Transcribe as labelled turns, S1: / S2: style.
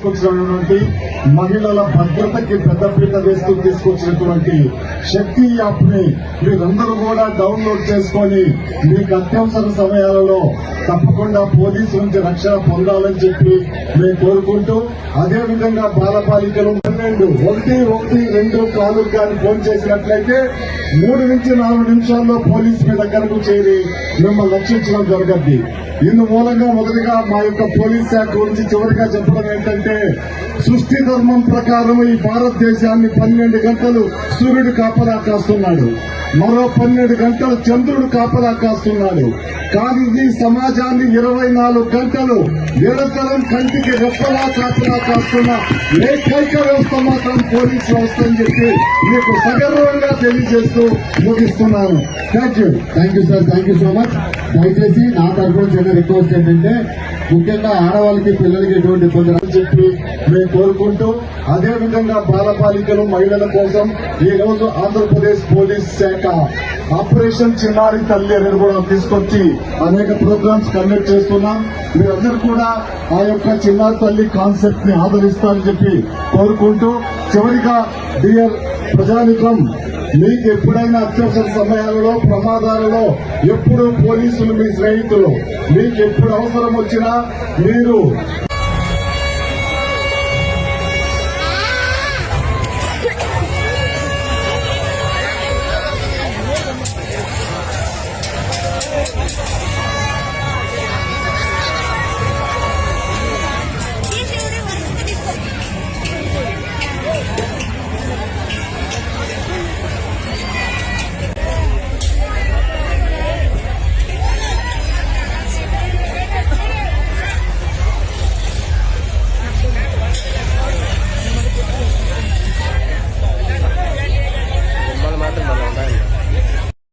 S1: తీసుకొచ్చినటువంటి మహిళల భద్రతకి పెద్దపీట వేస్తూ తీసుకొచ్చినటువంటి శక్తి యాప్ ని మీరందరూ కూడా డౌన్లోడ్ చేసుకొని మీకు అత్యవసర సమయాలలో తప్పకుండా పోలీసు నుంచి రక్షణ పొందాలని చెప్పి మేము కోరుకుంటూ, అదేవిధంగా బాలబాలికలు 1212 కాలుకు కానీ ఫోన్ చేసినట్లయితే 3 నుంచి 4 నిమిషాల్లో పోలీసు మీ దగ్గరకు చేరి మిమ్మల్ని రక్షించడం జరగద్ది. ఇందు మూలంగా మొదటిగా మా యొక్క పోలీస్ శాఖ గురించి చివరిగా చెప్పడం ఏంటంటే, సృష్టి ధర్మం ప్రకారం ఈ భారతదేశాన్ని 12 గంటలు సూర్యుడు కాపలా కాస్తున్నాడు, మరో 12 గంటలు చంద్రుడు కాపలా కాస్తున్నాడు. కానీ ఈ సమాజాన్ని 24 గంటలు నిరంతరం కంటికి రెప్పలా కాపలా కాస్తున్న ఏకైక వ్యవస్థ మాత్రం పోలీస్ వ్యవస్థ అని చెప్పి మీకు సగర్వంగా తెలియజేస్తూ ముగిస్తున్నాను. Thank you
S2: sir, thank you so much. దయచేసి నా తరఫున చిన్న రిక్వెస్ట్ ఏంటంటే, ముఖ్యంగా ఆడవాళ్ళకి పిల్లలకి ఎటువంటి ఇబ్బంది
S1: అని చెప్పి మేము కోరుకుంటూ, అదేవిధంగా బాలబాలికలు మహిళల కోసం ఈ రోజు ఆంధ్రప్రదేశ్ పోలీస్ శాఖ ఆపరేషన్ చిన్నారి తల్లి అనేది కూడా తీసుకొచ్చి అనేక ప్రోగ్రామ్స్ కండక్ట్ చేస్తున్నాం. మీరందరూ కూడా ఆ యొక్క చిన్నారి తల్లి కాన్సెప్ట్ ని ఆదరిస్తారని చెప్పి కోరుకుంటూ, చివరిగా డియర్ ప్రజానికం, మీకు ఎప్పుడైనా అత్యవసర సమయాలలో ప్రమాదాలలో ఎప్పుడు పోలీసులు మీ స్నేహితులు, మీకు ఎప్పుడు అవసరం వచ్చినా మీరు